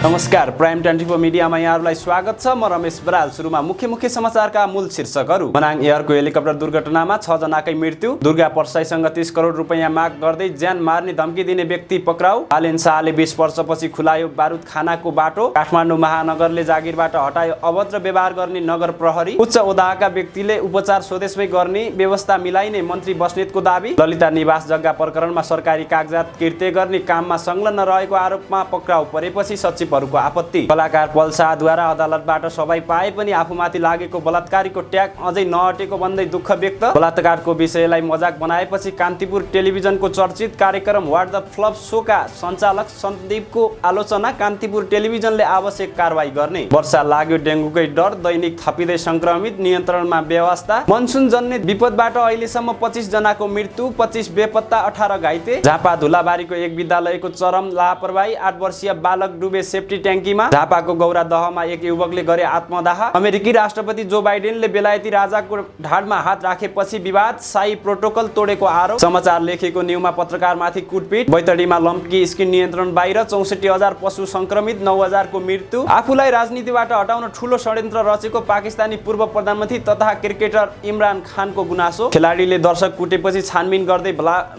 नमस्कार, प्राइम 24 मिडियामा यहाँहरूलाई स्वागत छ। म रमेश बराल। सुरुमा मुख्य समाचारका मूल शीर्षकहरू। मनाङ एयरको हेलिकप्टर दुर्घटनामा 6 जनाकै मृत्यु। दुर्गा परसाईसँग 30 करोड रुपैयाँ माग गर्दै ज्यान मार्ने धम्की दिने व्यक्ति पक्राउ। आलेन शाहले 20 वर्षपछि खुलायो बारुद खानाको बाटो। काठमाडौँ महानगरले जागिरबाट हटायो अभद्र व्यवहार गर्ने नगर प्रहरी। उच्च ओदाका व्यक्तिले उपचार स्वदेशमै गर्ने व्यवस्था मिलाइने मन्त्री बस्नेतको दाबी। ललिता निवास जग्गा प्रकरणमा सरकारी कागजात किर्ते गर्ने काममा संलग्न रहेको आरोपमा पक्राउ परेपछि सचिवहरूको आपत्ति। कलाकार पल्साद्वारा अदालतबाट सबै पाए पनि आफूमाथि लागेको बलात्कारीको ट्याग अझै नहटेको भन्दै दुःख व्यक्त। बलात्कारको विषयलाई मजाक बनाएपछि कान्तिपुर टेलिभिजनको चर्चित कार्यक्रम व्हाट द फ्लप शोका सञ्चालक सन्दीपको आलोचना। कान्तिपुर टेलिभिजनले आवश्यक कारबाही गर्ने। वर्षा लाग्यो डेङ्गुकै डर, दैनिक थपिँदै संक्रमित, नियन्त्रणमा व्यवस्था। मनसुन जन्य विपदबाट अहिलेसम्म 25 जनाको मृत्यु, 25 बेपत्ता, 18 घाइते। झापा धुलाबारीको एक विद्यालयको चरम लापरवाही, 8 वर्षीय बालक डुबे सेफ्टी ट्याङ्कीमा। झापाको गौरा दहमा एक युवकले गरे आत्मदाह। अमेरिकी राष्ट्रपति जो बाइडेनले बेलायती राजाको ढाडमा हात राखेपछि विवाद, शाही प्रोटोकल तोडेको आरोप। समाचार लेखेको न्युमा पत्रकारमाथि कुटपिट। बैतडीमा लम्की स्किन नियन्त्रण बाहिर, 64,000 पशु संक्रमित, 9,000 को मृत्यु। आफूलाई राजनीतिबाट हटाउन ठूलो षड्यन्त्र रचेको पाकिस्तानी पूर्व प्रधानमन्त्री तथा क्रिकेटर इमरान खानको गुनासो। खेलाडीले दर्शक कुटेपछि छानबिन गर्दै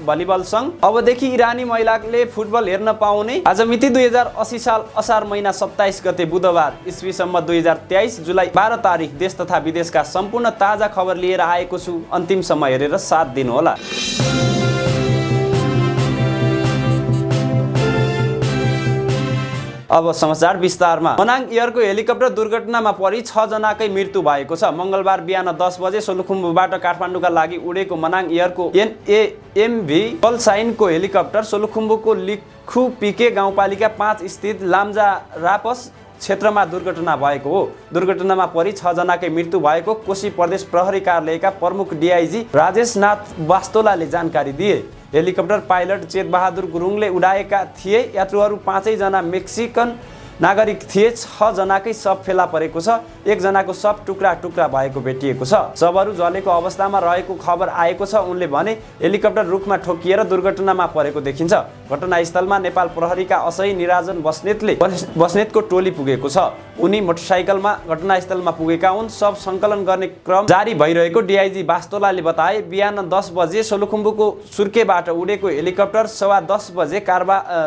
भलिबल संघ। अबदेखि इरानी महिलाले फुटबल हेर्न पाउने। आज मिति 2080 साल असार महिना 27 गते बुधबार, इस्वीसम्म 2023 जुलाई 12 तारिक। देश तथा विदेशका सम्पूर्ण ताजा खबर लिएर आएको छु। अन्तिमसम्म हेरेर साथ दिनुहोला। अब समाचार विस्तारमा। मनाङ एयरको हेलिकप्टर दुर्घटनामा परि 6 जनाकै मृत्यु भएको छ। मंगलबार बिहान 10 बजे सोलुखुम्बुबाट काठमाडौँका लागि उडेको मनाङ एयरको NAMV पल्साइनको हेलिकप्टर सोलुखुम्बुको लिखु पिके गाउँपालिका 5 स्थित लाम्जा रापस क्षेत्रमा दुर्घटना भएको हो। दुर्घटनामा परि 6 जनाकै मृत्यु भएको कोशी प्रदेश प्रहरी कार्यालयका प्रमुख DIG राजेश नाथ वास्तोलाले जानकारी दिए। हेलिकप्टर पाइलट चेतबहादुर गुरुङले उडाएका थिए। यात्रुहरू 5 जना मेक्सिकन नागरिक थिए। 6 जनाकै शव फेला परेको छ। 1 जनाको शव टुक्रा टुक्रा भएको भेटिएको छ। शवहरू जलेको अवस्थामा रहेको खबर आएको छ। उनले भने हेलिकप्टर रुखमा ठोकिएर दुर्घटनामा परेको देखिन्छ। घटनास्थलमा नेपाल प्रहरीका असही निराजन बस्नेतको टोली पुगेको छ। उनी मोटरसाइकलमा घटनास्थलमा पुगेका हुन्। शव सङ्कलन गर्ने क्रम जारी भइरहेको DIG वास्तोलाले बताए। बिहान 10 बजे सोलुखुम्बुको सुर्केबाट उडेको हेलिकप्टर 10:15 बजे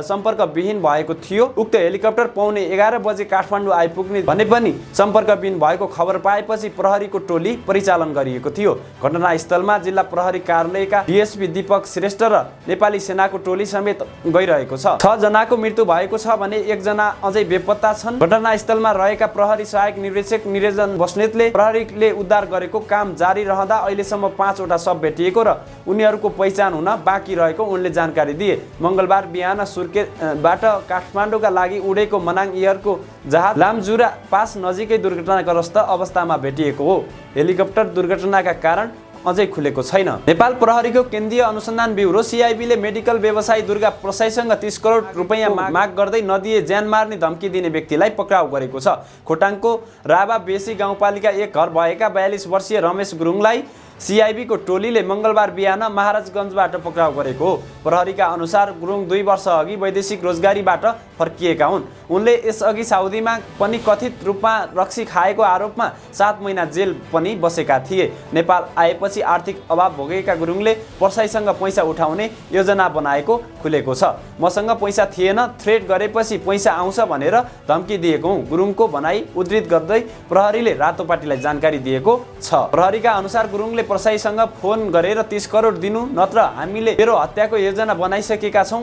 सम्पर्कविहीन भएको थियो। उक्त हेलिकप्टर पौने 11 बजे काठमाडौँ आइपुग्ने भने पनि सम्पर्कविहीन भएको खबर पाएपछि प्रहरीको टोली परिचालन गरिएको थियो। घटनास्थलमा जिल्ला प्रहरी कार्यालयका DSP दीपक श्रेष्ठ र नेपाली सेनाको टोली समेत गइरहेको छ। 6 जनाको मृत्यु भएको छ भने 1 जना अझै बेपत्ता छन्। घटनास्थलमा रहेका प्रहरी सहायक निर्देशक निरञ्जन बस्नेतले प्रहरीले उद्धार गरेको काम जारी रहँदा अहिलेसम्म 5 वटा शव भेटिएको र उनीहरूको पहिचान हुन बाँकी रहेको उनले जानकारी दिए। मंगलबार बिहान सुर्केबाट काठमाडौँका लागि उडेको मनाङ एयरको जहाज लामजुरा पास नजिकै दुर्घटनाग्रस्त अवस्थामा भेटिएको हो। हेलिकप्टर दुर्घटनाका कारण अझै खुलेको छैन। नेपाल प्रहरीको केन्द्रीय अनुसन्धान ब्युरो CIB ले मेडिकल व्यवसायी दुर्गा परसाईसँग 30 करोड रुपैयाँ माग गर्दै नदिए ज्यान मार्ने धम्की दिने व्यक्तिलाई पक्राउ गरेको छ। खोटाङको राबा बेसी गाउँपालिका 1 घर भएका 42 वर्षीय रमेश गुरुङलाई CIB को टोलीले मंगलबार बिहान महाराजगञ्जबाट पक्राउ गरेको हो। प्रहरीका अनुसार गुरुङ 2 वर्ष अघि वैदेशिक रोजगारीबाट फर्किएका हुन्। उनले यसअघि साउदीमा पनि कथित रूपमा रक्सी खाएको आरोपमा 7 महिना जेल पनि बसेका थिए। नेपाल आएपछि आर्थिक अभाव भोगेका गुरुङले परसाईसँग पैसा उठाउने योजना बनाएको खुलेको छ। मसँग पैसा थिएन, थ्रेट गरेपछि पैसा आउँछ भनेर धम्की दिएको हुँ। गुरुङको भनाई उद्धृत गर्दै प्रहरीले रातोपाटीलाई जानकारी दिएको छ। प्रहरीका अनुसार गुरुङले परसाईसँग फोन गरेर 30 करोड दिनु नत्र हामीले तेरो हत्याको योजना बनाइसकेका छौं,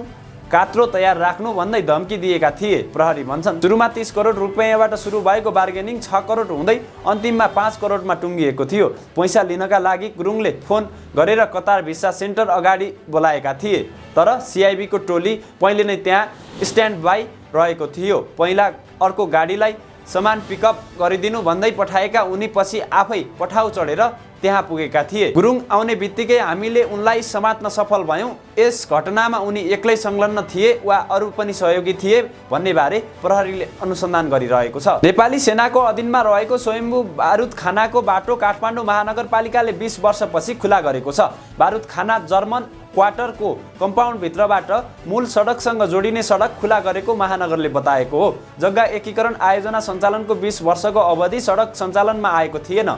कात्रो तयार राख्नु भन्दै धम्की दिएका थिए। प्रहरी भन्छन् सुरुमा 30 करोड रुपैयाँबाट सुरु भएको बार्गेनिङ 6 करोड हुँदै अन्तिममा 5 करोडमा टुङ्गिएको थियो। पैसा लिनका लागि गुरुङले फोन गरेर कतार भिसा सेन्टर अगाडि बोलाएका थिए। तर CIB को टोली पहिले नै त्यहाँ स्ट्यान्ड बाई रहेको थियो। पहिला अर्को गाडीलाई सामान पिकअप गरिदिनु भन्दै पठाएका उनी पछि आफै पठाउ चढेर त्यहाँ पुगेका थिए। गुरुङ आउने बित्तिकै हामीले उनलाई समात्न सफल भयौं। यस घटनामा उनी एक्लै संलग्न थिए वा अरू पनि सहयोगी थिए भन्ने बारे प्रहरीले अनुसन्धान गरिरहेको छ। नेपाली सेनाको अधीनमा रहेको स्वयम्भू बारुद खानाको बाटो काठमाडौँ महानगरपालिकाले 20 वर्षपछि खुला गरेको छ। बारुद खाना जर्मन क्वार्टरको कम्पाउन्डभित्रबाट मूल सडकसँग जोडिने सडक खुला गरेको महानगरले बताएको हो। जग्गा एकीकरण आयोजना सञ्चालनको 20 वर्षको अवधि सडक सञ्चालनमा आएको थिएन।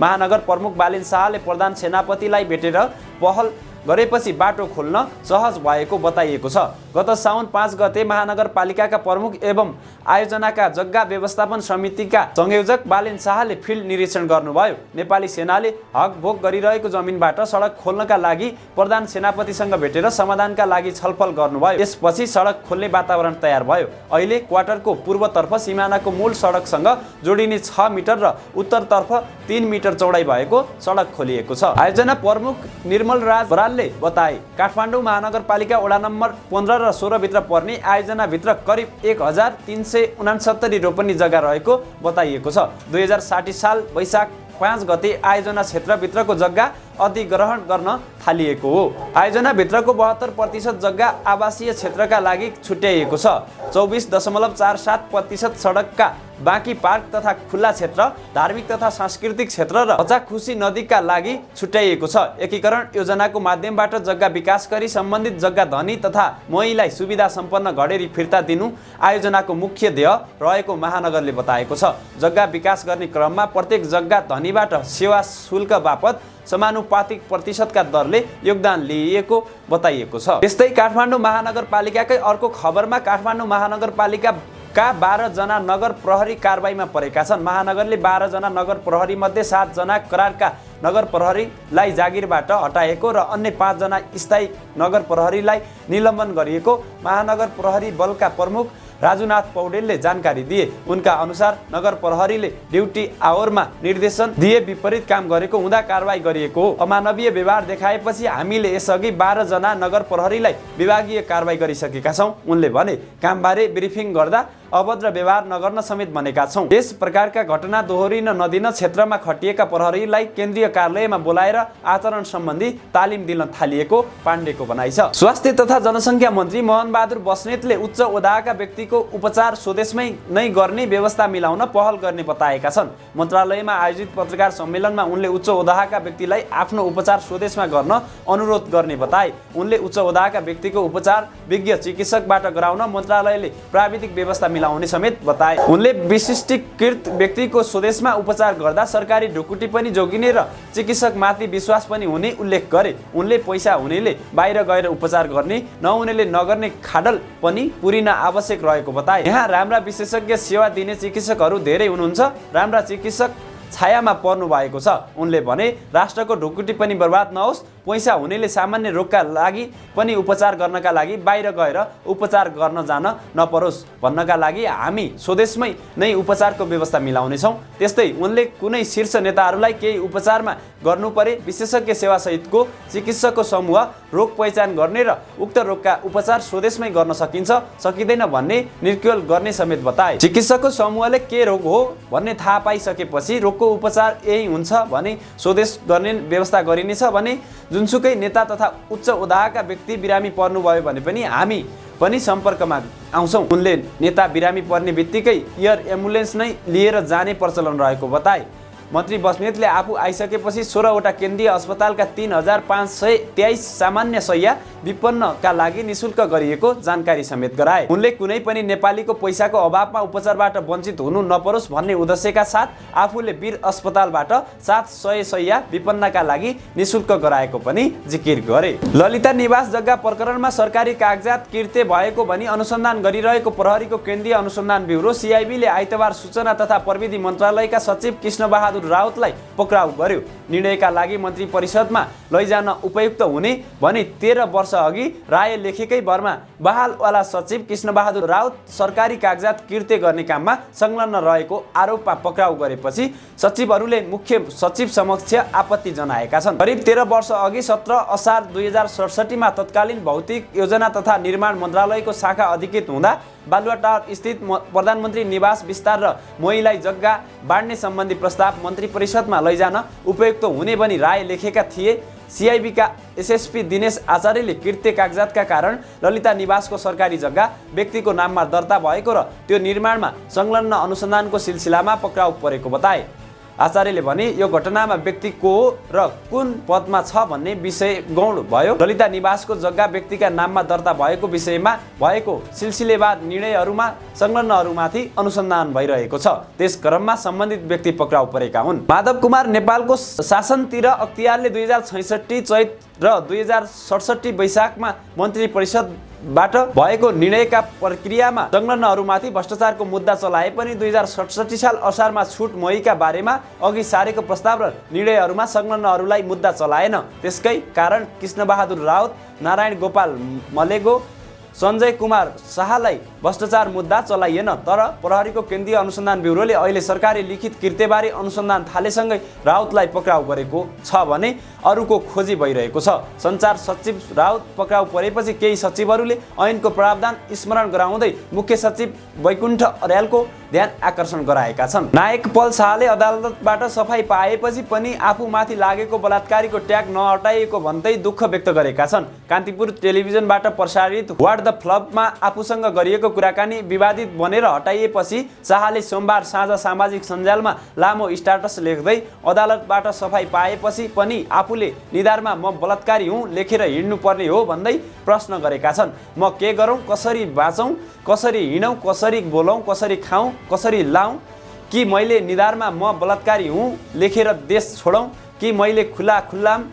महानगर प्रमुख बालिन शाहले प्रधान सेनापतिलाई भेटेर पहल गरेपछि बाटो खोल्न सहज भएको बताइएको छ। गत साउन 5 गते महानगरपालिकाका प्रमुख एवं आयोजनाका जग्गा व्यवस्थापन समितिका संयोजक बालिन शाहले फिल्ड निरीक्षण गर्नुभयो। नेपाली सेनाले हकभोग गरिरहेको जमिनबाट सडक खोल्नका लागि प्रधान सेनापतिसँग भेटेर समाधानका लागि छलफल गर्नुभयो। यसपछि सडक खोल्ने वातावरण तयार भयो। अहिले क्वार्टरको पूर्वतर्फ सिमानाको मूल सडकसँग जोडिने 6 मिटर र उत्तरतर्फ 3 मिटर चौडाइ भएको सडक खोलिएको छ। आयोजना प्रमुख निर्मल राज बरालले बताए, काठमाडौँ महानगरपालिका वडा नम्बर 15 र 16 भित्र पर्ने आयोजनाभित्र करिब 1369 रोपनी जग्गा रहेको बताइएको छ। 2060 साल वैशाख 5 गते आयोजना क्षेत्रभित्रको जग्गा अधिग्रहण गर्न थालिएको हो। आयोजनाभित्रको 72% जग्गा आवासीय क्षेत्रका लागि छुट्याइएको छ। 24.47% सडकका बाँकी पार्क तथा खुल्ला क्षेत्र, धार्मिक तथा सांस्कृतिक क्षेत्र र हचाखुसी नदीका लागि छुट्याइएको छ। एकीकरण योजनाको माध्यमबाट जग्गा विकास गरी सम्बन्धित जग्गा धनी तथा मोहीलाई सुविधा सम्पन्न गढेरी फिर्ता दिनु आयोजनाको मुख्य ध्येय रहेको महानगरले बताएको छ। जग्गा विकास गर्ने क्रममा प्रत्येक जग्गा धनीबाट सेवा शुल्क बापत समानुपातिक प्रतिशतका दरले योगदान लिएको बताइएको छ। त्यस्तै काठमाडौँ महानगरपालिकाकै अर्को खबरमा काठमाडौँ महानगरपालिकाका 12 जना नगर प्रहरी कारबाहीमा परेका छन्। महानगरले 12 जना नगर प्रहरी मध्ये 7 जना करारका नगर प्रहरीलाई जागिरबाट हटाएको र अन्य 5 जना स्थायी नगर प्रहरीलाई निलम्बन गरिएको महानगर प्रहरी बलका प्रमुख राजुनाथ पौडेलले जानकारी दिए। उनका अनुसार नगर प्रहरीले ड्युटी आवरमा निर्देशन दिए विपरीत काम गरेको हुँदा कारबाही गरिएको हो। अमानवीय व्यवहार देखाएपछि हामीले यसअघि 12 जना नगर प्रहरीलाई विभागीय कारबाही गरिसकेका छौँ। उनले भने, कामबारे ब्रिफिङ गर्दा अभद्र व्यवहार नगर्न समेत भनेका छौँ। यस प्रकारका घटना दोहोरिन नदिन क्षेत्रमा खटिएका प्रहरीलाई केन्द्रीय कार्यालयमा बोलाएर आचरण सम्बन्धी तालिम दिन थालिएको पाण्डेको भनाइ छ। स्वास्थ्य तथा जनसङ्ख्या मन्त्री मोहनबहादुर बस्नेतले उच्च ओदाका व्यक्तिको उपचार स्वदेशमै नै गर्ने व्यवस्था मिलाउन पहल गर्ने बताएका छन्। मन्त्रालयमा आयोजित पत्रकार सम्मेलनमा उनले उच्च ओदाका व्यक्तिलाई आफ्नो उपचार स्वदेशमा गर्न अनुरोध गर्ने बताए। उनले उच्च ओदाका व्यक्तिको उपचार विज्ञ चिकित्सकबाट गराउन मन्त्रालयले प्राविधिक व्यवस्था मिलाउने समेत बताए। उनले विशिष्टीकृत व्यक्तिको स्वदेशमा उपचार गर्दा सरकारी ढुकुटी पनि जोगिने र चिकित्सकमाथि विश्वास पनि हुने उल्लेख गरे। उनले पैसा हुनेले बाहिर गएर उपचार गर्ने, नहुनेले नगर्ने खाडल पनि पुरिन आवश्यक रहेको बताए। यहाँ राम्रा विशेषज्ञ सेवा दिने चिकित्सकहरू धेरै हुनुहुन्छ। राम्रा चिकित्सक छायामा पर्नु भएको छ। उनले भने, राष्ट्रको ढुकुटी पनि बर्बाद नहोस्, पैसा हुनेले सामान्य रोगका लागि पनि उपचार गर्नका लागि बाहिर गएर उपचार गर्न जान नपरोस् भन्नका लागि हामी स्वदेशमै नै उपचारको व्यवस्था मिलाउनेछौँ। त्यस्तै उनले कुनै शीर्ष नेताहरूलाई केही उपचारमा गर्नु परे विशेषज्ञ सेवासहितको चिकित्सकको समूह रोग पहिचान गर्ने र उक्त रोगका उपचार स्वदेशमै गर्न सकिन्छ सकिँदैन भन्ने निर्क्युल गर्ने समेत बताए। चिकित्सकको समूहले के रोग हो भन्ने थाहा पाइसकेपछि रोगको उपचार यही हुन्छ भने स्वदेश गर्ने व्यवस्था गरिनेछ भने जुनसुकै नेता तथा उच्च ओदाका व्यक्ति बिरामी पर्नुभयो भने पनि हामी पनि सम्पर्कमा आउँछौँ। उनले नेता बिरामी पर्ने बित्तिकै एयर एम्बुलेन्स नै लिएर जाने प्रचलन रहेको बताए। मन्त्री बस्नेतले आफू आइसकेपछि 16वटा केन्द्रीय अस्पतालका 3523 सामान्य शैय्या विपन्नका लागि निशुल्क गरिएको जानकारी समेत गराए। उनले कुनै पनि नेपालीको पैसाको अभावमा उपचारबाट वञ्चित हुनु नपरोस् भन्ने उद्देश्यका साथ आफूले वीर अस्पतालबाट 700 शैय्या विपन्नका लागि निशुल्क गराएको पनि जिकिर गरे। ललिता निवास जग्गा प्रकरणमा सरकारी कागजात किर्ते भएको भनी अनुसन्धान गरिरहेको प्रहरीको केन्द्रीय अनुसन्धान ब्युरो CIB ले आइतबार सूचना तथा प्रविधि मन्त्रालयका सचिव कृष्णबहादुर राउतलाई पक्राउ गर्यो। निर्णयका लागि मन्त्री परिषदमा लैजान उपयुक्त हुने भनी 13 वर्ष अघि राय लेखेकै भरमा बहालवाला सचिव कृष्णबहादुर राउत सरकारी कागजात किर्ते गर्ने काममा संलग्न रहेको आरोपमा पक्राउ गरेपछि सचिवहरूले मुख्य सचिव समक्ष आपत्ति जनाएका छन्। करिब 13 वर्ष अघि 17 असार 2067 मा तत्कालीन भौतिक योजना तथा निर्माण मन्त्रालयको शाखा अधिकृत हुँदा बालुवाटार स्थित प्रधानमन्त्री निवास विस्तार र मोहीलाई जग्गा बाँड्ने सम्बन्धी प्रस्ताव मन्त्री परिषदमा लैजान उपयुक्त हुने भनी राय लेखेका थिए। CIB का SSP दिनेश आचार्यले किर्ते कागजातका कारण ललिता निवासको सरकारी जग्गा व्यक्तिको नाममा दर्ता भएको र त्यो निर्माणमा संलग्न अनुसन्धानको सिलसिलामा पक्राउ परेको बताए। आचार्यले भने यो घटनामा व्यक्ति को हो र कुन पदमा छ भन्ने विषय गौण भयो। ललिता निवासको जग्गा व्यक्तिका नाममा दर्ता भएको विषयमा भएको सिलसिलेवार निर्णयहरूमा संलग्नहरूमाथि अनुसन्धान भइरहेको छ। त्यस क्रममा सम्बन्धित व्यक्ति पक्राउ परेका हुन्। माधव कुमार नेपालको शासनतिर अख्तियारले 2066 चैत र 2067 वैशाखमा मन्त्री परिषदबाट भएको निर्णयका प्रक्रियामा संलग्नहरूमाथि भ्रष्टाचारको मुद्दा चलाए पनि 2067 साल असारमा छुट मोहीका बारेमा अघि सारेको प्रस्ताव र निर्णयहरूमा संलग्नहरूलाई मुद्दा चलाएन। त्यसकै कारण कृष्णबहादुर राउत, नारायण गोपाल मलेगो, सञ्जय कुमार शाहलाई भ्रष्टाचार मुद्दा चलाइएन। तर प्रहरीको केन्द्रीय अनुसन्धान ब्युरोले अहिले सरकारी लिखित कृत्यबारे अनुसन्धान थालेसँगै राउतलाई पक्राउ गरेको छ भने अरूको खोजी भइरहेको छ। सञ्चार सचिव राउत पक्राउ परेपछि केही सचिवहरूले ऐनको प्रावधान स्मरण गराउँदै मुख्य सचिव वैकुण्ठ अर्यालको ध्यान आकर्षण गराएका छन्। नायक पल शाहले अदालतबाट सफाई पाएपछि पनि आफूमाथि लागेको बलात्कारीको ट्याग नहटाइएको भन्दै दुःख व्यक्त गरेका छन्। कान्तिपुर टेलिभिजनबाट प्रसारित व्हाट द फ्लपमा आफूसँग गरिएको कुराकानी विवादित बनेर हटाइएपछि शाहले सोमबार साँझ सामाजिक सञ्जालमा लामो स्ट्याटस लेख्दै अदालतबाट सफाई पाएपछि पनि आफूले निधारमा म बलात्कारी हुँ लेखेर हिँड्नु पर्ने हो भन्दै प्रश्न गरेका छन्। म के गरौँ, कसरी बाँचौँ, कसरी हिँडौँ, कसरी बोलौँ, कसरी खाऊँ, कसरी लाऊँ? कि मैले निधारमा म बलात्कारी हुँ लेखेर देश छोडौँ, कि मैले खुल्लाम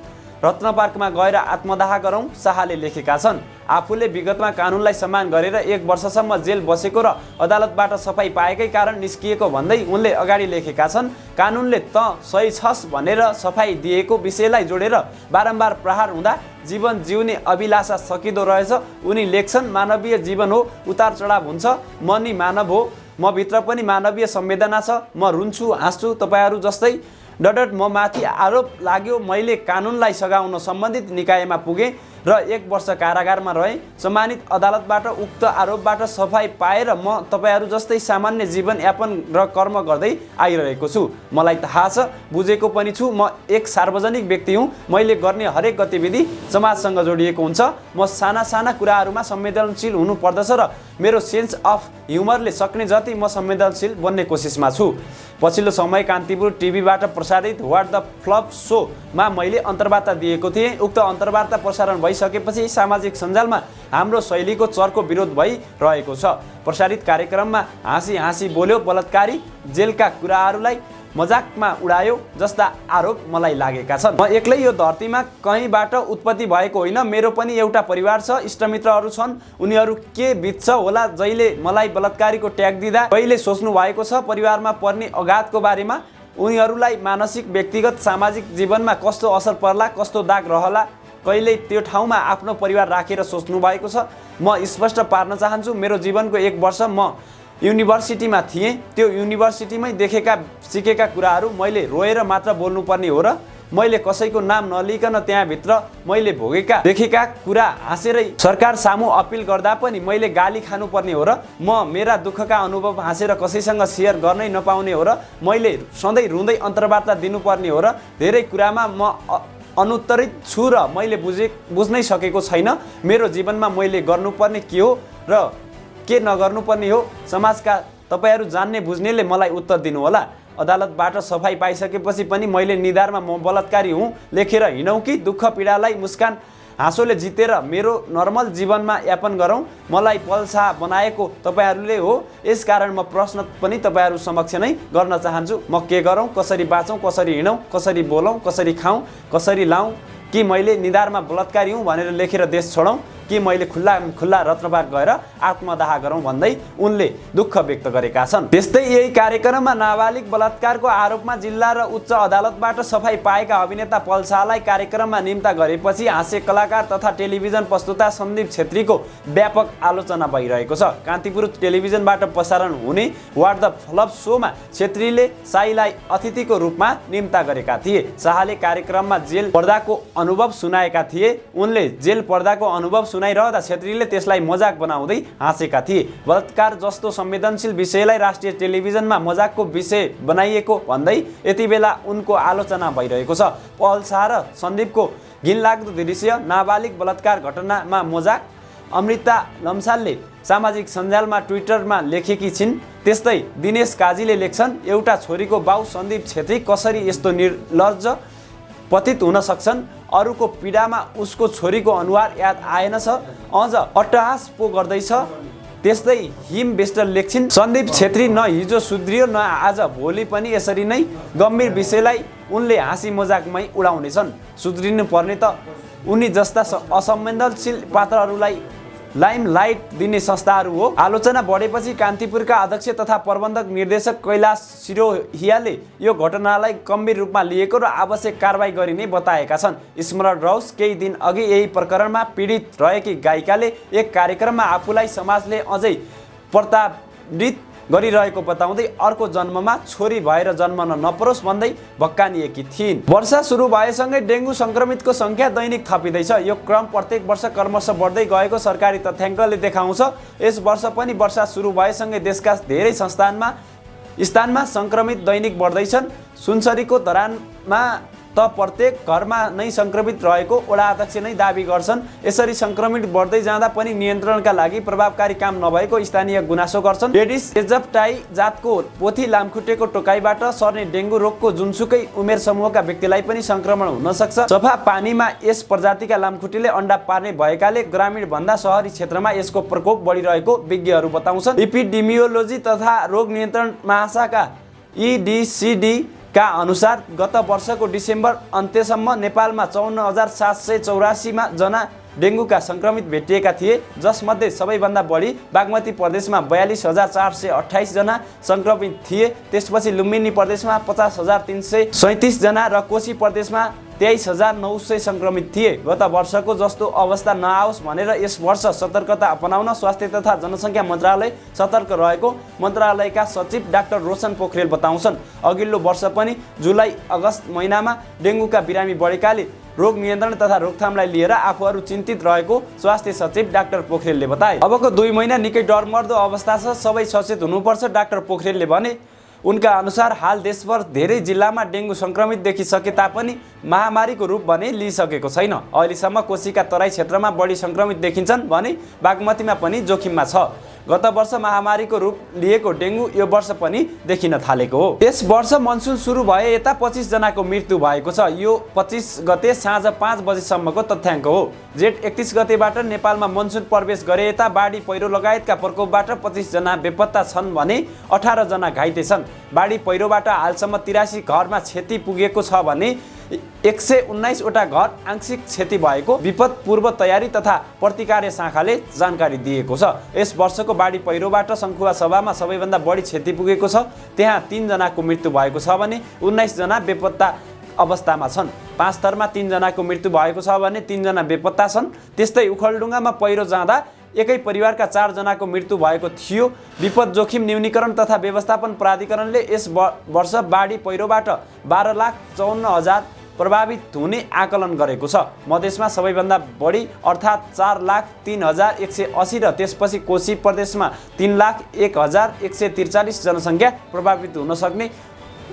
रत्न पार्कमा गएर आत्मदाह गरौँ? शाहले लेखेका छन्। आफूले विगतमा कानुनलाई सम्मान गरेर 1 वर्षसम्म जेल बसेको र अदालतबाट सफाई पाएकै कारण निस्किएको भन्दै उनले अगाडि लेखेका छन्। कानुनले त सही छस् भनेर सफाई दिएको विषयलाई जोडेर बारम्बार प्रहार हुँदा जीवन जिउने अभिलाषा सकिँदो रहेछ। उनी लेख्छन्, मानवीय जीवन हो, उतार चढाव हुन्छ, म नि मानव हो, म भित्र पनि मानवीय संवेदना छ, म रुन्छु हाँस्छु तपाईँहरू जस्तै। डडट म माथि आरोप लाग्यो, मैले कानुनलाई सघाउन सम्बन्धित निकायमा पुगेँ र 1 वर्ष कारागारमा रहेँ। सम्मानित अदालतबाट उक्त आरोपबाट सफाई पाएर म तपाईँहरू जस्तै सामान्य जीवनयापन र कर्म गर्दै आइरहेको छु। मलाई थाहा छ, बुझेको पनि छु, म एक सार्वजनिक व्यक्ति हुँ। मैले गर्ने हरेक गतिविधि समाजसँग जोडिएको हुन्छ। म साना साना कुराहरूमा संवेदनशील हुनु पर्दछ र मेरो सेन्स अफ ह्युमरले सक्ने जति म संवेदनशील बन्ने कोसिसमा छु। पछिल्लो समय कान्तिपुर टिभीबाट प्रसारित व्हाट द फ्लप शोमा मैले अन्तर्वार्ता दिएको थिएँ। उक्त अन्तर्वार्ता प्रसारण भइसकेपछि सामाजिक सञ्जालमा हाम्रो शैलीको चर्को विरोध भइरहेको छ। प्रसारित कार्यक्रममा हाँसी हाँसी बोल्यो, बलात्कारी, जेलका कुराहरूलाई मजाकमा उडायो जस्ता आरोप मलाई लागेका छन्। म एक्लै यो धरतीमा कहीँबाट उत्पत्ति भएको होइन, मेरो पनि एउटा परिवार छ, इष्टमित्रहरू छन्। उनीहरू के बित्छ होला जहिले मलाई बलात्कारीको ट्याग दिँदा कहिले सोच्नु भएको छ परिवारमा पर्ने आघातको बारेमा? उनीहरूलाई मानसिक, व्यक्तिगत, सामाजिक जीवनमा कस्तो असर पर्ला, कस्तो दाग रहला? कहिल्यै त्यो ठाउँमा आफ्नो परिवार राखेर सोच्नु भएको छ? म स्पष्ट पार्न चाहन्छु, मेरो जीवनको 1 वर्ष म युनिभर्सिटीमा थिएँ। त्यो युनिभर्सिटीमै देखेका सिकेका कुराहरू मैले रोएर मात्र बोल्नुपर्ने हो र? मैले कसैको नाम नलिकन त्यहाँभित्र मैले भोगेका देखेका कुरा हाँसेरै सरकार सामु अपिल गर्दा पनि मैले गाली खानुपर्ने हो र? म मेरा दुःखका अनुभव हाँसेर कसैसँग सेयर गर्नै नपाउने हो र? मैले सधैँ रुँदै अन्तर्वार्ता दिनुपर्ने हो र? धेरै कुरामा म अनुत्तरित छु र मैले बुझ्नै सकेको छैन। मेरो जीवनमा मैले गर्नुपर्ने के हो र के नगर्नुपर्ने हो? समाजका तपाईँहरू जान्ने बुझ्नेले मलाई उत्तर दिनुहोला। अदालतबाट सफाई पाइसकेपछि पनि मैले निधारमा म बलात्कारी हुँ लेखेर हिँडौँ कि दुःख पीडालाई मुस्कान हाँसोले जितेर मेरो नर्मल जीवनमा यापन गरौँ? मलाई पल्सा बनाएको तपाईँहरूले हो। यसकारण म प्रश्न पनि तपाईँहरू समक्ष नै गर्न चाहन्छु। म के गरौँ, कसरी बाँचौँ, कसरी हिँडौँ, कसरी बोलौँ, कसरी खाऊँ, कसरी लाऊँ? कि मैले निधारमा बलात्कारी हुँ भनेर लेखेर देश छोडौँ? कि मैले खुल्ला रत्नपार्क गएर आत्मदाह गरौँ भन्दै उनले दुःख व्यक्त गरेका छन्। त्यस्तै यही कार्यक्रममा नाबालिग बलात्कारको आरोपमा जिल्ला र उच्च अदालतबाट सफाई पाएका अभिनेता पल शाहलाई कार्यक्रममा निम्ता गरेपछि हास्य कलाकार तथा टेलिभिजन प्रस्तुता सन्दीप छेत्रीको व्यापक आलोचना भइरहेको छ। कान्तिपुर टेलिभिजनबाट प्रसारण हुने व्हाट द फ्लप शोमा छेत्रीले शाहीलाई अतिथिको रूपमा निम्ता गरेका थिए। शाहले कार्यक्रममा जेल पर्दाको अनुभव सुनाएका थिए। उनले जेल पर्दाको अनुभव सुनाइरहँदा छेत्रीले त्यसलाई मजाक बनाउँदै हाँसेका थिए। बलात्कार जस्तो संवेदनशील विषयलाई राष्ट्रिय टेलिभिजनमा मजाकको विषय बनाइएको भन्दै यति बेला उनको आलोचना भइरहेको छ। पल शाह र सन्दीपको घिनलाग्दो दृश्य, नाबालिग बलात्कार घटनामा मजाक, अमृता लम्सालले सामाजिक सञ्जालमा ट्विटरमा लेखेकी छिन्। त्यस्तै दिनेश काजीले लेख्छन्, एउटा छोरीको बाउ सन्दीप छेत्री कसरी यस्तो निर्लज्ज पतित हुन सक्छन्। अरूको पीडामा उसको छोरीको अनुहार याद आएनछ, अझ अट्टहास पो गर्दैछ। त्यस्तै हिम बेस्टर लेख्छिन्, सन्दीप छेत्री न हिजो सुध्रियो न आज भोलि पनि यसरी नै गम्भीर विषयलाई उनले हाँसी मजाकमै उडाउनेछन्। सुध्रिनु पर्ने त उनी जस्ता असंवेदनशील पात्रहरूलाई लाइमलाइट दिने संस्थाहरू हो। आलोचना बढेपछि कान्तिपुरका अध्यक्ष तथा प्रबन्धक निर्देशक कैलाश सिरोहियाले यो घटनालाई गम्भीर रूपमा लिएको र आवश्यक कारबाही गरिने बताएका छन्। स्मरण रहोस्, केही दिन अघि यही प्रकरणमा पीडित रहेकी गायिकाले एक कार्यक्रममा आफूलाई समाजले अझै प्रताडित गरिरहेको बताउँदै अर्को जन्ममा छोरी भएर जन्मन नपरोस् भन्दै भक्कानिएकी थिइन्। वर्षा सुरु भएसँगै डेङ्गु संक्रमितको संख्या दैनिक थपिँदैछ। यो क्रम प्रत्येक वर्ष क्रमशः बढ्दै गएको सरकारी तथ्याङ्कले देखाउँछ। यस वर्ष पनि वर्षा सुरु भएसँगै देशका धेरै स्थानमा संक्रमित दैनिक बढ्दैछन्। सुनसरीको धरानमा त प्रत्येक घरमा नै संक्रमित रहेको वडा अध्यक्ष नै दाबी गर्छन्। यसरी संक्रमित बढ्दै जाँदा पनि नियन्त्रणका लागि प्रभावकारी काम नभएको स्थानीय गुनासो गर्छन्। एडिस एजिप्टाई जातको पोथी लामखुट्टेको टोकाइबाट सर्ने डेङ्गु रोगको जुनसुकै उमेर समूहका व्यक्तिलाई पनि संक्रमण हुन सक्छ। सफा पानीमा यस प्रजातिका लामखुट्टेले अन्डा पार्ने भएकाले ग्रामीण भन्दा शहरी क्षेत्रमा यसको प्रकोप बढिरहेको विज्ञहरू बताउँछन्। एपिडेमियोलोजी तथा रोग नियन्त्रण महाशाखा EDCD का अनुसार गत वर्षको डिसेम्बर अन्त्यसम्म नेपालमा 54,784 जना डेङ्गुका संक्रमित भेटिएका थिए, जसमध्ये सबैभन्दा बढी बागमती प्रदेशमा 42,428 जना संक्रमित थिए। त्यसपछि लुम्बिनी प्रदेशमा 50,337 जना र कोशी प्रदेशमा 23,900 संक्रमित थिए। गत वर्षको जस्तो अवस्था नआओस् भनेर यस वर्ष सतर्कता अपनाउन स्वास्थ्य तथा जनसङ्ख्या मन्त्रालय सतर्क रहेको मन्त्रालयका सचिव डाक्टर रोशन पोखरेल बताउँछन्। अघिल्लो वर्ष पनि जुलाई अगस्त महिनामा डेङ्गुका बिरामी बढेकाले रोग नियन्त्रण तथा रोकथामलाई लिएर आफूहरू चिन्तित रहेको स्वास्थ्य सचिव डाक्टर पोखरेलले बताए। अबको 2 महिना निकै डरमर्दो अवस्था छ, सबै सचेत हुनुपर्छ, डाक्टर पोखरेलले भने। उनका अनुसार हाल देशभर धेरै जिल्लामा डेङ्गु संक्रमित देखिसके तापनि महामारीको रूप भने लिइसकेको छैन। अहिलेसम्म कोशीका तराई क्षेत्रमा बढी संक्रमित देखिन्छन् भने बागमतीमा पनि जोखिममा छ। गत वर्ष महामारीको रूप लिएको डेङ्गु यो वर्ष पनि देखिन थालेको हो। यस वर्ष मनसुन सुरु भए यता 25 जनाको मृत्यु भएको छ। यो 25 गते साँझ 5 बजेसम्मको तथ्याङ्क हो। जेठ 31 गतेबाट नेपालमा मनसुन प्रवेश गरे यता बाढी पहिरो लगायतका प्रकोपबाट 25 जना बेपत्ता छन् भने 18 जना घाइते छन्। बाढी पहिरोबाट हालसम्म 83 घरमा क्षति पुगेको छ भने 119 वटा घर आंशिक क्षति भएको विपद पूर्व तयारी तथा प्रतिकार्य शाखाले जानकारी दिएको छ। यस वर्षको बाढी पहिरोबाट सङ्खुवा सभामा सबैभन्दा बढी क्षति पुगेको छ। त्यहाँ 3 जनाको मृत्यु भएको छ भने 19 जना बेपत्ता अवस्थामा छन्। पाँचथरमा 3 जनाको मृत्यु भएको छ भने 3 जना बेपत्ता छन्। त्यस्तै उखलढुङ्गामा पहिरो जाँदा एकै परिवारका 4 जनाको मृत्यु भएको थियो। विपद जोखिम न्यूनीकरण तथा व्यवस्थापन प्राधिकरणले यस वर्ष बाढी पहिरोबाट 12,54,000 प्रभावित हुने आकलन गरेको छ। मधेसमा सबैभन्दा बढी अर्थात् 4,03,180 र त्यसपछि कोशी प्रदेशमा 3,01,143 जनसङ्ख्या प्रभावित हुन सक्ने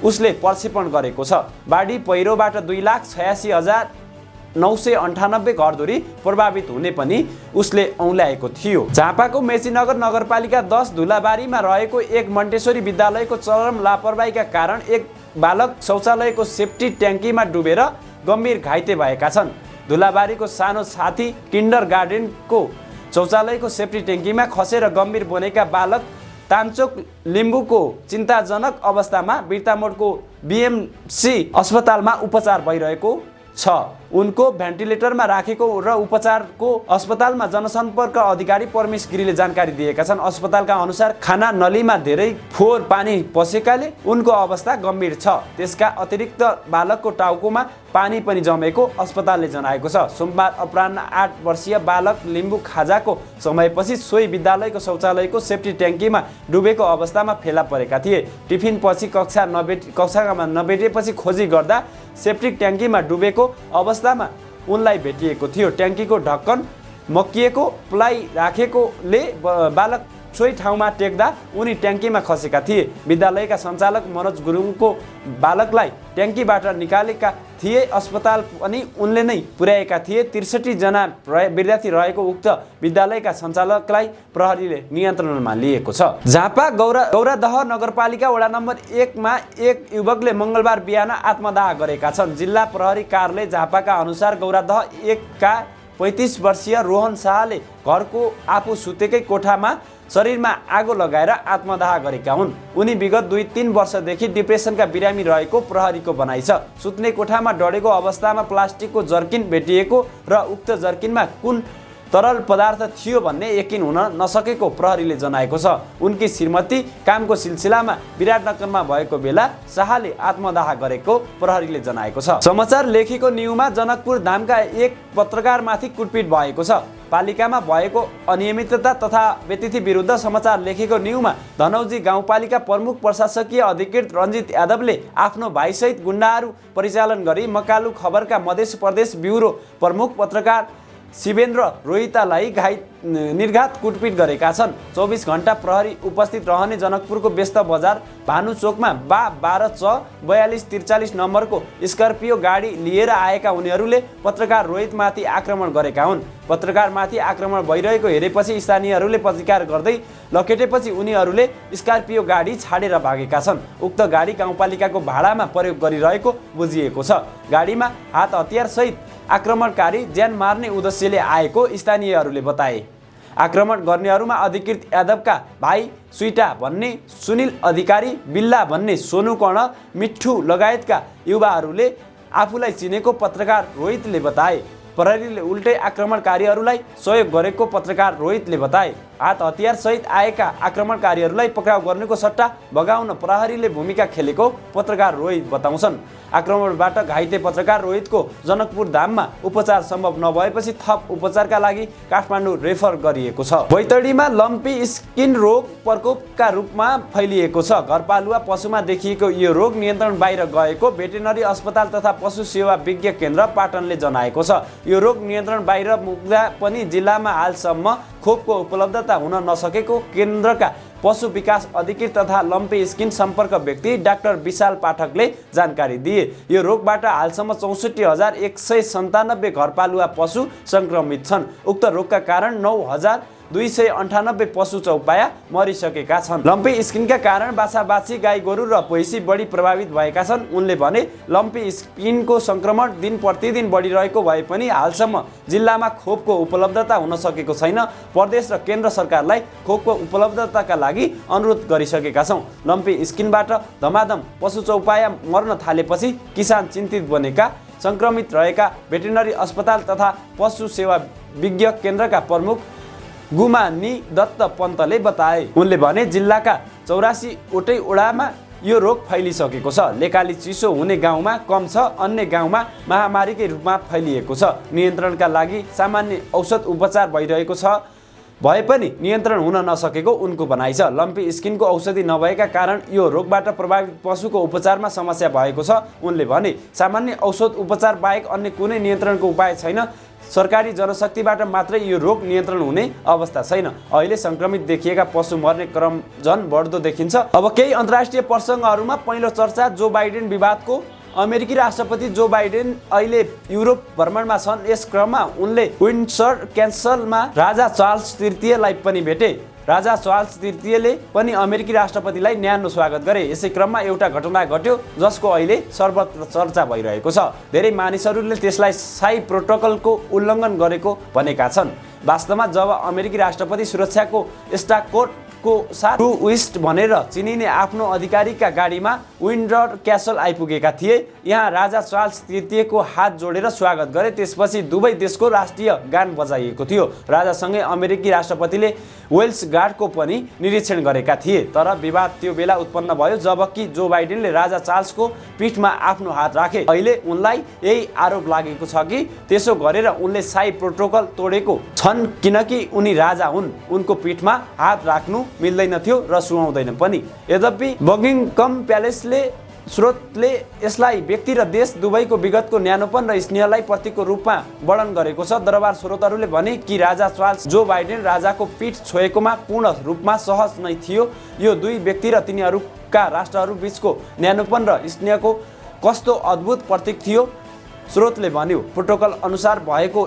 उसले प्रक्षेपण गरेको छ। बाढी पहिरोबाट 2,86,998 घरधुरी प्रभावित हुने पनि उसले औँल्याएको थियो। झापाको मेचीनगर नगरपालिका 10 धुलाबारीमा रहेको एक मन्टेश्वरी विद्यालयको चरम लापरवाहीका कारण एक बालक शौचालयको सेफ्टी ट्याङ्कीमा डुबेर गम्भीर घाइते भएका छन्। धुलाबारीको सानो साथी किन्डर गार्डनको शौचालयको सेफ्टी ट्याङ्कीमा खसेर गम्भीर बनेका बालक तान्चोक लिम्बूको चिन्ताजनक अवस्थामा बिर्तामोडको BMC अस्पतालमा उपचार भइरहेको छ। उनको भेन्टिलेटरमा राखेको र उपचारको अस्पतालमा जनसम्पर्क अधिकारी परमेश गिरीले जानकारी दिएका छन्। अस्पतालका अनुसार खाना नलीमा धेरै फोहोर पानी पसेकाले उनको अवस्था गम्भीर छ। त्यसका अतिरिक्त बालकको टाउकोमा पानी पनि जमेको अस्पतालले जनाएको छ। सोमबार अपराह्न 8 वर्षीय बालक लिम्बू खाजाको समयपछि सोही विद्यालयको शौचालयको सेफ्टी ट्याङ्कीमा डुबेको अवस्थामा फेला परेका थिए। टिफिन पछि कक्षामा नभेटेपछि खोजी गर्दा सेफ्टी ट्याङ्कीमा डुबेको अवस्थामा उनलाई भेटिएको थियो। ट्याङ्कीको ढक्कन मकिएको प्लाई राखेकोले बालक सोही ठाउँमा टेक्दा उनी ट्याङ्कीमा खसेका थिए। विद्यालयका सञ्चालक मनोज गुरुङको बालकलाई ट्याङ्कीबाट निकालेका थिए। अस्पताल पनि उनले नै पुर्याएका थिए। 63 जना विद्यार्थी रहेको उक्त विद्यालयका सञ्चालकलाई प्रहरीले नियन्त्रणमा लिएको छ। झापा गौरादह नगरपालिका वडा नम्बर 1 मा एक युवकले मङ्गलबार बिहान आत्मदाह गरेका छन्। जिल्ला प्रहरी कार्यालय झापाका अनुसार गौरादह 1 का 35 वर्षीय रोहन शाहले घरको आफू सुतेकै कोठामा शरीरमा आगो लगाएर आत्मदाह गरेका हुन्। उनी विगत 2-3 वर्षदेखि डिप्रेसनका बिरामी रहेको प्रहरीको भनाइ छ। सुत्ने कोठामा डढेको अवस्थामा प्लास्टिकको जर्किन भेटिएको र उक्त जर्किनमा कुन तरल पदार्थ थियो भन्ने यकिन हुन नसकेको प्रहरीले जनाएको छ। उनकी श्रीमती कामको सिलसिलामा विराटनगरमा भएको बेला शाहले आत्मदाह गरेको प्रहरीले जनाएको छ। समाचार लेखेको न्युमा जनकपुर धामका एक पत्रकारमाथि कुटपिट भएको छ। पालिकामा भएको अनियमितता तथा व्यतिथि विरुद्ध समाचार लेखेको न्युमा धनौजी गाउँपालिका प्रमुख प्रशासकीय अधिकृत रञ्जित यादवले आफ्नो भाइसहित गुण्डाहरू परिचालन गरी मकालु खबरका मध्य प्रदेश ब्युरो प्रमुख पत्रकार शिवेन्द्र रोहितालाई निर्घात कुटपिट गरेका छन्। 24 घण्टा प्रहरी उपस्थित रहने जनकपुरको व्यस्त बजार भानु चोकमा 12 नम्बरको स्कर्पियो गाडी लिएर आएका उनीहरूले पत्रकार रोहितमाथि आक्रमण गरेका हुन्। पत्रकारमाथि आक्रमण भइरहेको हेरेपछि स्थानीयहरूले प्रतिकार गर्दै लखेटेपछि उनीहरूले स्कर्पियो गाडी छाडेर भागेका छन्। उक्त गाडी गाउँपालिकाको भाडामा प्रयोग गरिरहेको बुझिएको छ। गाडीमा हात हतियार सहित आक्रमणकारी ज्यान मार्ने उद्देश्यले आएको स्थानीयहरूले बताए। आक्रमण गर्नेहरूमा अधिकृत यादवका भाइ सुइटा भन्ने सुनिल अधिकारी, बिल्ला भन्ने सोनु कर्ण, मिठ्ठु लगायतका युवाहरूले आफूलाई चिनेको पत्रकार रोहितले बताए। प्रहरीले उल्टै आक्रमणकारीहरूलाई सहयोग गरेको पत्रकार रोहितले बताए। हात हतियार सहित आएका आक्रमणकारीहरूलाई पक्राउ गर्नुको सट्टा भगाउन प्रहरीले भूमिका खेलेको पत्रकार रोहित बताउँछन्। आक्रमणबाट घाइते पत्रकार रोहितको जनकपुर धाममा उपचार सम्भव नभएपछि थप उपचारका लागि काठमाडौँ रेफर गरिएको छ। बैतडीमा लम्पी स्किन रोग प्रकोपका रूपमा फैलिएको छ। घरपालुवा पशुमा देखिएको यो रोग नियन्त्रण बाहिर गएको भेटेरिनरी अस्पताल तथा पशु सेवा विज्ञ केन्द्र पाटनले जनाएको छ। यो रोग नियन्त्रण बाहिर पुग्दा पनि जिल्लामा हालसम्म खोपको उपलब्धता हुन नसकेको केन्द्रका पशु विकास अधिकृत तथा लम्पी स्किन सम्पर्क व्यक्ति डाक्टर विशाल पाठकले जानकारी दिए। यो रोगबाट हालसम्म 64,197 घरपालुवा पशु संक्रमित छन्। उक्त रोगका कारण 9,298 पशु चौपाया मरिसकेका छन्। लम्पी स्किनका कारण बाछा-बाछी, गाई गोरु र भैँसी बढी प्रभावित भएका छन्। उनले भने लम्पी स्किनको संक्रमण दिन प्रतिदिन बढिरहेको भए पनि हालसम्म जिल्लामा खोपको उपलब्धता हुन सकेको छैन। प्रदेश र केन्द्र सरकारलाई खोपको उपलब्धताका लागि अनुरोध गरिसकेका छौँ। लम्पी स्किनबाट धमाधम पशु चौपाया मर्न थालेपछि किसान चिन्तित बनेका। संक्रमित रहेका भेटेरिनरी अस्पताल तथा पशु सेवा विज्ञ केन्द्रका प्रमुख गुमानी दत्त पन्तले बताए। उनले भने जिल्लाका 84 वटै वडामा यो रोग फैलिसकेको छ। लेकाली चिसो हुने गाउँमा कम छ, अन्य गाउँमा महामारीकै रूपमा फैलिएको छ। नियन्त्रणका लागि सामान्य औषध उपचार भइरहेको छ भए पनि नियन्त्रण हुन नसकेको उनको भनाइ छ। लम्पी स्किनको औषधि नभएका कारण यो रोगबाट प्रभावित पशुको उपचारमा समस्या भएको छ। उनले भने सामान्य औषध उपचार बाहेक अन्य कुनै नियन्त्रणको उपाय छैन। सरकारी जनशक्तिबाट मात्रै यो रोग नियन्त्रण हुने अवस्था छैन। अहिले संक्रमित देखिएका पशु मर्ने क्रम झन बढ्दो देखिन्छ। अब केही अन्तर्राष्ट्रिय प्रसङ्गहरूमा पहिलो चर्चा जो बाइडेन विवादको। अमेरिकी राष्ट्रपति जो बाइडेन अहिले युरोप भ्रमणमा छन्। यस क्रममा उनले विन्डसर क्यासलमा राजा चार्ल्स तृतीयलाई पनि भेटे। राजा चार्ल्स तृतीयले पनि अमेरिकी राष्ट्रपतिलाई न्यानो स्वागत गरे। यसै क्रममा एउटा घटना घट्यो जसको अहिले सर्वत्र चर्चा भइरहेको छ। धेरै मानिसहरूले त्यसलाई शाही प्रोटोकलको उल्लङ्घन गरेको भनेका छन्। वास्तवमा जब अमेरिकी राष्ट्रपति सुरक्षाको स्टाकोटको साथ टु वेस्ट भनेर चिनिने आफ्नो अधिकारीका गाडीमा विन्डसर क्यासल आइपुगेका थिए। यहाँ राजा चार्ल्स तृतीयको हात जोडेर स्वागत गरे। त्यसपछि दुवै देशको राष्ट्रिय गान बजाइएको थियो। राजासँगै अमेरिकी राष्ट्रपतिले वेल्स गार्डको पनि निरीक्षण गरेका थिए। तर विवाद त्यो बेला उत्पन्न भयो जबकि जो बाइडेनले राजा चार्ल्सको पीठमा आफ्नो हात राखे। अहिले उनलाई यही आरोप लागेको छ कि त्यसो गरेर उनले शाही प्रोटोकल तोडेको छन् किनकि उनी राजा हुन्। उनको पीठमा हात राख्नु मिल्दैन थियो र सुहाउँदैन पनि। यद्यपि बकिङकम प्यालेसले स्रोतले यसलाई व्यक्ति र देश दुवैको विगतको न्यानोपन र स्नेहलाई प्रतीकको रूपमा वर्णन गरेको छ। दरबार स्रोतहरूले भने कि राजा चार्ल्स जो बाइडेन राजाको पीठ छोएकोमा पूर्ण रूपमा सहज नै थियो। यो दुई व्यक्ति र तिनीहरूका राष्ट्रहरू बीचको न्यानोपन र स्नेहको कस्तो अद्भुत प्रतीक थियो, स्रोतले भन्यो। प्रोटोकल अनुसार भएको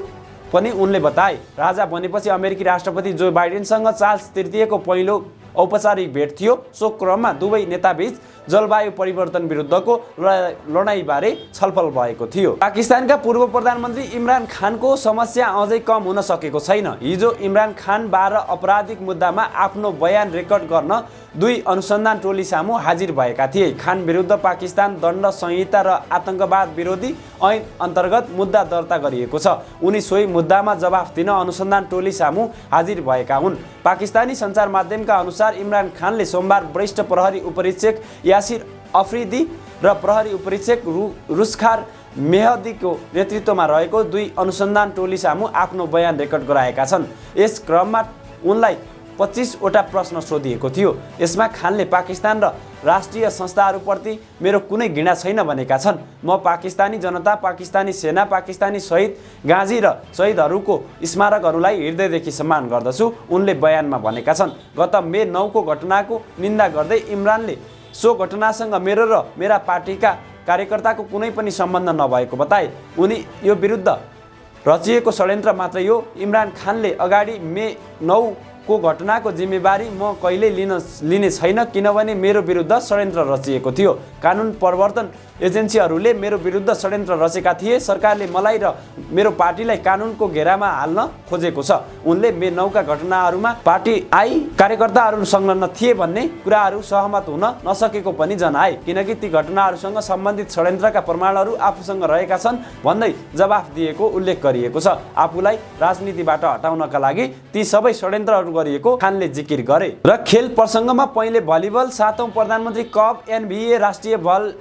पनि उनले बताए। राजा बनेपछि अमेरिकी राष्ट्रपति जो बाइडेनसँग चार्ल्स तृतीयको पहिलो औपचारिक भेट थियो। सो क्रममा दुवै नेताबीच जलवायु परिवर्तन विरुद्धको लडाइँबारे छलफल भएको थियो। पाकिस्तानका पूर्व प्रधानमन्त्री इमरान खानको समस्या अझै कम हुन सकेको छैन। हिजो इमरान खान 12 आपराधिक मुद्दामा आफ्नो बयान रेकर्ड गर्न दुई अनुसन्धान टोली सामु हाजिर भएका थिए। खान विरुद्ध पाकिस्तान दण्ड संहिता र आतंकवाद विरोधी ऐन अन्तर्गत मुद्दा दर्ता गरिएको छ। उनी सोही मुद्दामा जवाफ दिन अनुसन्धान टोली सामु हाजिर भएका हुन्। पाकिस्तानी सञ्चार माध्यमका अनुसार इमरान खानले सोमबार वरिष्ठ प्रहरी उपरीक्षक यासिर अफरिदी र प्रहरी उपरीक्षक रुसखार मेहदीको नेतृत्वमा रहेको दुई अनुसन्धान टोली सामु आफ्नो बयान रेकर्ड गराएका छन्। यस क्रममा उनलाई 25 वटा प्रश्न सोधिएको थियो। यसमा खानले पाकिस्तान र राष्ट्रिय संस्थाहरूप्रति मेरो कुनै घृणा छैन भनेका छन्। म पाकिस्तानी जनता, पाकिस्तानी सेना, पाकिस्तानी शहीद गाजी र शहीदहरूको स्मारकहरूलाई हृदयदेखि सम्मान गर्दछु, उनले बयानमा भनेका छन्। गत मे 9 को घटनाको निन्दा गर्दै इमरानले सो घटनासँग मेरो र मेरा पार्टीका कार्यकर्ताको कुनै पनि सम्बन्ध नभएको बताए। उनी यो विरुद्ध रचिएको षड्यन्त्र मात्र यो। इमरान खानले अगाडि मे 9 को घटनाको जिम्मेवारी म कहिल्यै लिने छैन, किनभने मेरो विरुद्ध षड्यन्त्र रचिएको थियो। कानुन प्रवर्तन एजेन्सीहरूले मेरो विरुद्ध षड्यन्त्र रचेका थिए। सरकारले मलाई र मेरो पार्टीलाई कानुनको घेरामा हाल्न खोजेको छ। उनले मे 9 का घटनाहरूमा पार्टी कार्यकर्ताहरू संलग्न थिए भन्ने कुराहरू सहमत हुन नसकेको पनि जनाए, किनकि ती घटनाहरूसँग सम्बन्धित षड्यन्त्रका प्रमाणहरू आफूसँग रहेका छन् भन्दै जवाफ दिएको उल्लेख गरिएको छ। आफूलाई राजनीतिबाट हटाउनका लागि ती सबै षड्यन्त्रहरू गरिएको खानले जिकिर गरे। र खेल प्रसङ्गमा पहिले भलिबल 7औं प्रधानमन्त्री कप NBA राष्ट्रिय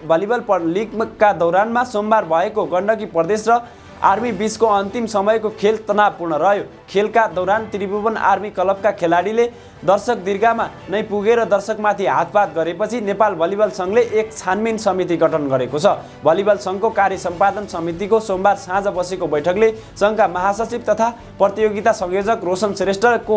भलिबल लिगका दौरानमा सोमबार भएको गण्डकी प्रदेश र आर्मी बीचको अन्तिम समयको खेल तनावपूर्ण रह्यो। खेलका दौरान त्रिभुवन आर्मी क्लबका खेलाडीले दर्शक दीर्घामा नै पुगेर दर्शकमाथि हातपात गरेपछि नेपाल भलिबल सङ्घले एक छानबिन समिति गठन गरेको छ। भलिबल सङ्घको कार्य सम्पादन समितिको सोमबार साँझ बसेको बैठकले सङ्घका महासचिव तथा प्रतियोगिता संयोजक रोशन श्रेष्ठको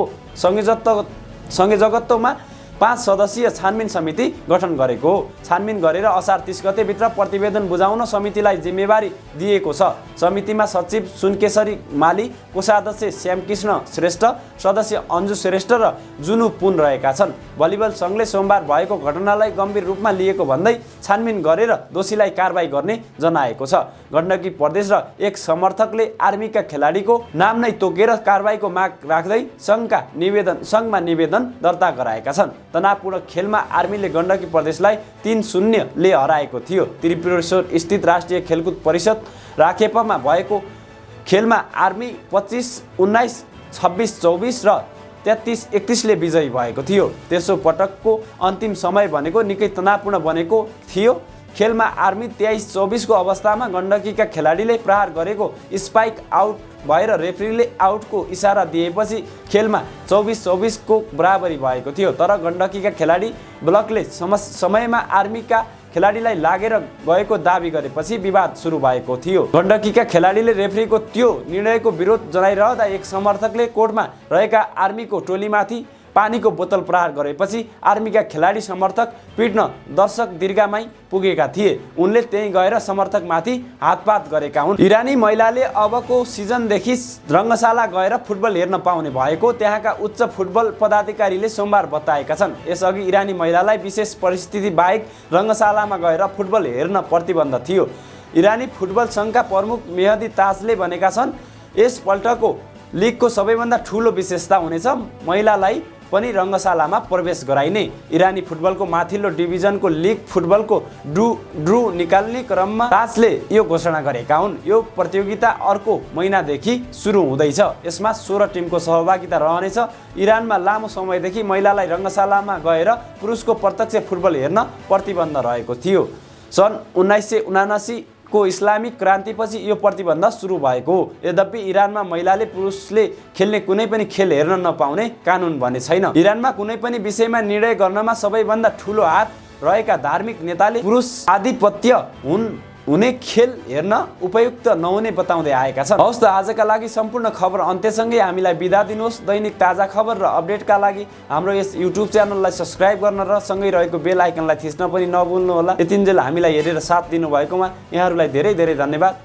संयोजकत्वमा 5 सदस्यीय छानबिन समिति गठन गरेको हो। छानबिन गरेर असार 30 गतेभित्र प्रतिवेदन बुझाउन समितिलाई जिम्मेवारी दिएको छ। समितिमा सचिव सुनकेशरी माली, कोषाध्यक्ष श्यामकृष्ण श्रेष्ठ, सदस्य अन्जु श्रेष्ठ र जुनु पुन रहेका छन्। भलिबल सङ्घले सोमबार भएको घटनालाई गम्भीर रूपमा लिएको भन्दै छानबिन गरेर दोषीलाई कारबाही गर्ने जनाएको छ। गण्डकी प्रदेश र एक समर्थकले आर्मीका खेलाडीको नाम नै तोकेर कारबाहीको माग राख्दै सङ्घमा निवेदन दर्ता गराएका छन्। तनावपूर्ण खेलमा आर्मीले गण्डकी प्रदेशलाई 3-0 ले हराएको थियो। त्रिपुरेश्वर स्थित राष्ट्रिय खेलकुद परिषद राखेपमा भएको खेलमा आर्मी 25-19, 26-24 र 33-31 ले विजयी भएको थियो। तेस्रो पटकको अन्तिम समय भनेको निकै तनावपूर्ण बनेको थियो। खेलमा आर्मी 23-24 को अवस्थामा गण्डकीका खेलाडीले प्रहार गरेको स्पाइक आउट भएर रेफ्रीले आउटको इसारा दिएपछि खेलमा 24-24 को बराबरी भएको थियो। तर गण्डकीका खेलाडी ब्लकले समयमा आर्मीका खेलाडीलाई लागेर गएको दाबी गरेपछि विवाद सुरु भएको थियो। गण्डकीका खेलाडीले रेफ्रीको त्यो निर्णयको विरोध जनाइरहँदा एक समर्थकले कोर्टमा रहेका आर्मीको टोलीमाथि पानीको बोतल प्रहार गरेपछि आर्मीका खेलाडी समर्थक पिट्न दर्शक दीर्घामै पुगेका थिए। उनले त्यही गएर समर्थकमाथि हातपात गरेका हुन्। इरानी महिलाले अबको सिजनदेखि रङ्गशाला गएर फुटबल हेर्न पाउने भएको त्यहाँका उच्च फुटबल पदाधिकारीले सोमबार बताएका छन्। यसअघि इरानी महिलालाई विशेष परिस्थिति बाहेक रङ्गशालामा गएर फुटबल हेर्न प्रतिबन्ध थियो। इरानी फुटबल सङ्घका प्रमुख मेहदी ताजले भनेका छन्, यसपल्टको लिगको सबैभन्दा ठुलो विशेषता हुनेछ महिलालाई पनि रङ्गशालामा प्रवेश गराइने। इरानी फुटबलको माथिल्लो डिभिजनको लिग फुटबलको ड्रु निकाल्ने क्रममा ताजले यो घोषणा गरेका हुन्। यो प्रतियोगिता अर्को महिनादेखि सुरु हुँदैछ। यसमा 16 टिमको सहभागिता रहनेछ। इरानमा लामो समयदेखि महिलालाई रङ्गशालामा गएर पुरुषको प्रत्यक्ष फुटबल हेर्न प्रतिबन्ध रहेको थियो। सन् 1979 को इस्लामिक क्रान्तिपछि यो प्रतिबन्ध सुरु भएको हो। यद्यपि इरानमा महिलाले पुरुषले खेल्ने कुनै पनि खेल हेर्न नपाउने कानुन भने छैन। इरानमा कुनै पनि विषयमा निर्णय गर्नमा सबैभन्दा ठुलो हात रहेका धार्मिक नेताले पुरुष आधिपत्य हुने खेल हेर्न उपयुक्त नहुने बताउँदै आएका छन्। हवस् त आजका लागि सम्पूर्ण खबर अन्त्यसँगै हामीलाई बिदा दिनुहोस्। दैनिक ताजा खबर र अपडेटका लागि हाम्रो यस युट्युब च्यानललाई सब्स्क्राइब गर्न र सँगै रहेको बेल आइकनलाई थिच्न पनि नभुल्नुहोला। यतिन्जेल हामीलाई हेरेर साथ दिनुभएकोमा यहाँहरूलाई धेरै धेरै धन्यवाद।